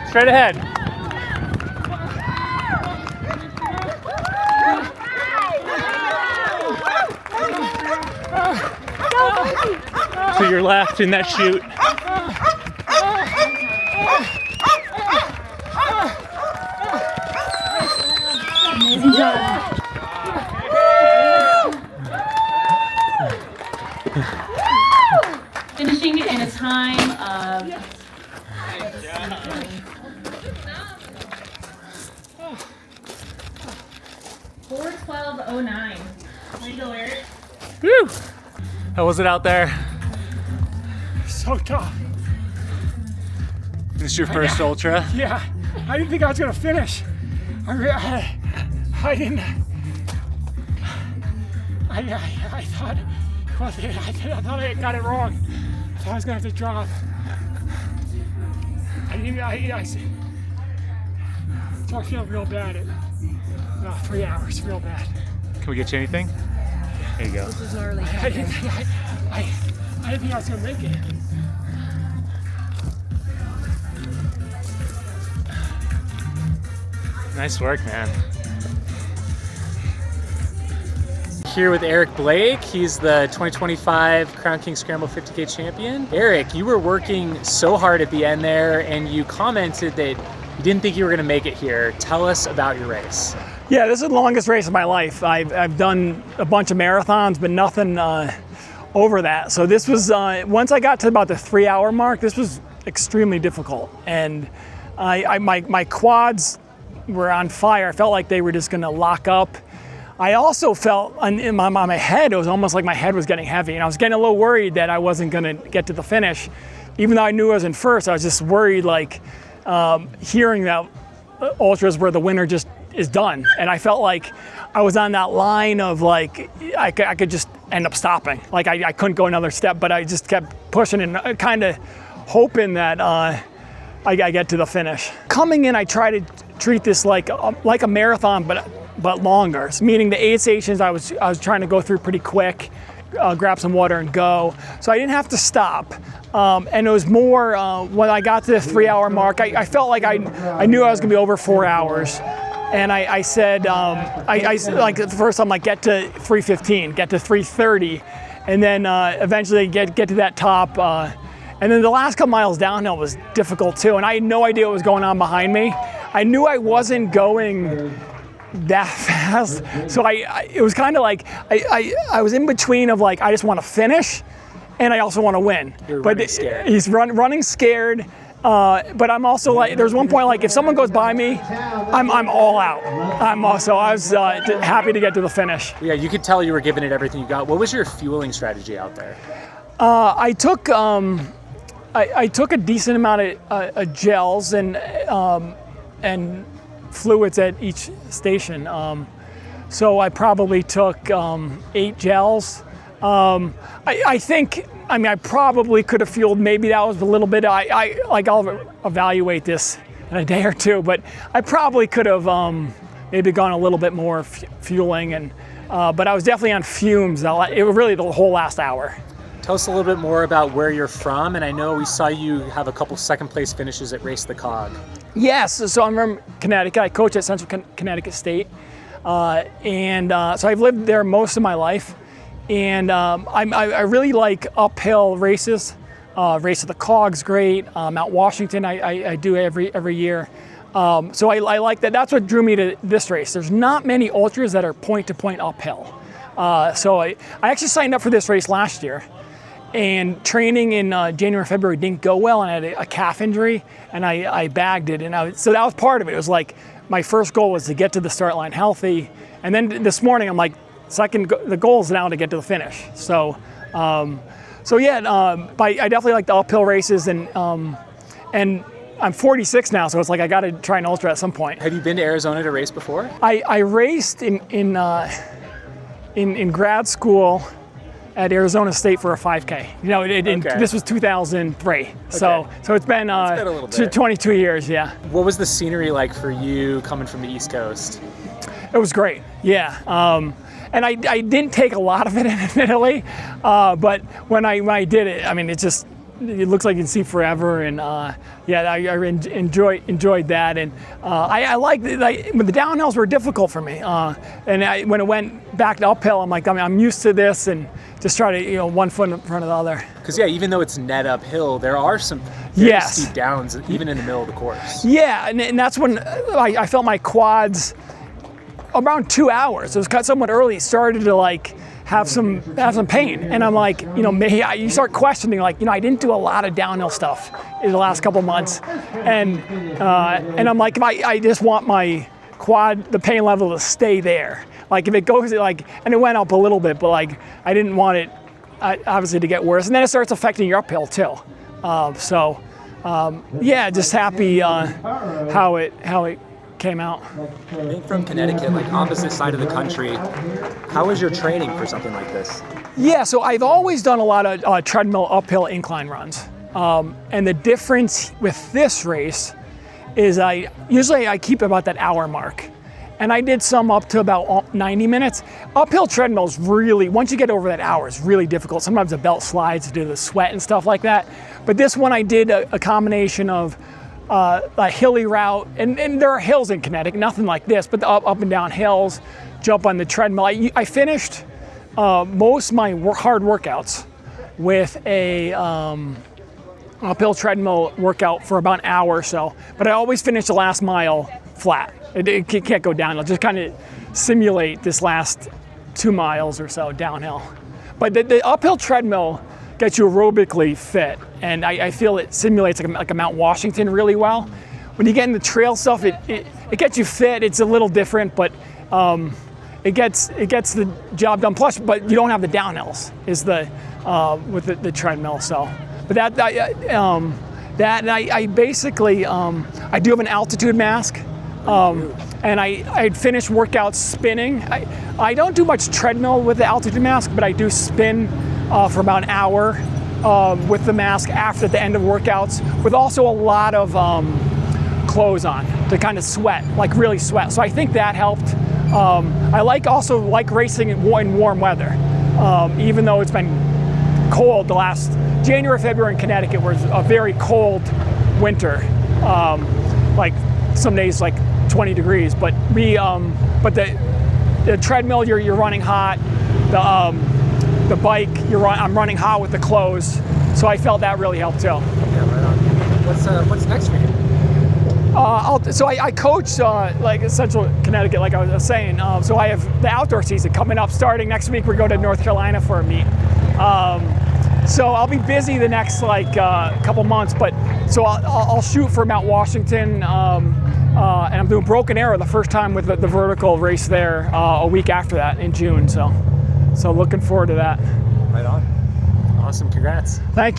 Straight ahead. To your left in that chute. Amazing job. Finishing in a time of 4:12:09. Way to go, Eric. Woo! How was it out there? So tough. This is your first ultra? Yeah, I didn't think I was gonna finish. I didn't. I thought, well, I thought I got it wrong. I thought I was gonna have to drop. So I feel real bad at 3 hours, real bad. Can we get you anything? There you go. This is gnarly. I didn't think I was gonna make it. Nice work, man. Here with Eric Blake. He's the 2025 Crown King Scramble 50K champion. Eric, you were working so hard at the end there, and you commented that you didn't think you were going to make it here. Tell us about your race. Yeah, this is the longest race of my life. I've done a bunch of marathons, but nothing over that. So this was, once I got to about the 3 hour mark, this was extremely difficult. And my quads were on fire. I felt like they were just gonna lock up. I also felt in my head, it was almost like my head was getting heavy, and I was getting a little worried that I wasn't gonna get to the finish. Even though I knew I was in first, I was just worried, like hearing that ultras where the winner just is done. And I felt like I was on that line of like, I could just end up stopping. Like I couldn't go another step, but I just kept pushing and kind of hoping that I get to the finish. Coming in, I try to treat this like a marathon, but longer. Meaning the aid stations I was trying to go through pretty quick, grab some water and go. So I didn't have to stop. And it was more when I got to the 3 hour mark, I felt like I knew I was gonna be over 4 hours. And I said, like at first I'm like, get to 3:15, get to 3:30, and then eventually get to that top. And then the last couple miles downhill was difficult too, and I had no idea what was going on behind me. I knew I wasn't going that fast, so it was kind of like I was in between of like I just want to finish, and I also want to win. You're but running scared. He's running scared. But I'm also like, there's one point like if someone goes by me, I'm all out. I was happy to get to the finish. Yeah, you could tell you were giving it everything you got. What was your fueling strategy out there? I took a decent amount of gels and fluids at each station. So I probably took 8 gels. I think, I probably could have fueled, maybe that was a little bit, I'll evaluate this in a day or two, but I probably could have maybe gone a little bit more fueling, and but I was definitely on fumes. It was really the whole last hour. Tell us a little bit more about where you're from, and I know we saw you have a couple second place finishes at Race the Cog. Yes, so I'm from Connecticut. I coach at Central Connecticut State, and so I've lived there most of my life. And I really like uphill races. Race of the Cog's great. Mount Washington I do every year. So I like that. That's what drew me to this race. There's not many ultras that are point-to-point uphill. So I actually signed up for this race last year. And training in January, February didn't go well, and I had a calf injury, and I bagged it. And so that was part of it. It was like my first goal was to get to the start line healthy. And then this morning I'm like, the goal is now to get to the finish. So yeah, but I definitely like the uphill races, and I'm 46 now, so it's like I got to try an ultra at some point. Have you been to Arizona to race before? I raced in grad school, at Arizona State for a 5K. You know, this was 2003. So it's been, been a little bit. 22 years, yeah. What was the scenery like for you coming from the East Coast? It was great, yeah. And I didn't take a lot of it, admittedly, but when I did it, I mean, it looks like you can see forever, and yeah, I enjoyed that, and I liked it. The downhills were difficult for me, and when it went back to uphill, I'm used to this, and just try to one foot in front of the other. Because yeah, even though it's net uphill, there are some very steep downs even in the middle of the course. Yeah, and that's when I felt my quads around 2 hours. It was cut somewhat early. It started to have some pain, and I'm like, you start questioning, I didn't do a lot of downhill stuff in the last couple months, and I'm like, if I just want my quad, the pain level to stay there. If it goes and it went up a little bit, but I didn't want it obviously to get worse, and then it starts affecting your uphill too. Yeah, just happy how it came out. Being from Connecticut, opposite side of the country, how was your training for something like this? Yeah, so I've always done a lot of treadmill uphill incline runs. And the difference with this race is usually I keep about that hour mark. And I did some up to about 90 minutes. Uphill treadmills really, once you get over that hour, it's really difficult. Sometimes the belt slides due to the sweat and stuff like that. But this one I did a combination of a hilly route, and there are hills in Connecticut, nothing like this, but up and down hills, jump on the treadmill. I finished most of my hard workouts with a uphill treadmill workout for about an hour or so, but I always finish the last mile flat. It can't go down. I'll just kind of simulate this last 2 miles or so downhill. But the uphill treadmill gets you aerobically fit, and I feel it simulates like a Mount Washington really well. When you get in the trail stuff, it gets you fit. It's a little different, but it gets the job done. Plus, but you don't have the downhills with the treadmill. So, but I basically I do have an altitude mask. And I'd finish workouts spinning. I don't do much treadmill with the altitude mask, but I do spin for about an hour with the mask after the end of workouts, with also a lot of clothes on to kind of sweat, really sweat. So I think that helped. I also like racing in warm weather, even though it's been cold. The last January, February in Connecticut was a very cold winter. Some days 20 degrees, but the treadmill you're running hot, the bike I'm running hot with the clothes, so I felt that really helped too. Yeah, right on. What's next for you? I coach Central Connecticut, like I was saying. So I have the outdoor season coming up. Starting next week, we go to North Carolina for a meet. So I'll be busy the next couple months. But so I'll shoot for Mount Washington, and I'm doing Broken Arrow the first time with the vertical race there a week after that in June. So looking forward to that. Right on. Awesome. Congrats. Thank you.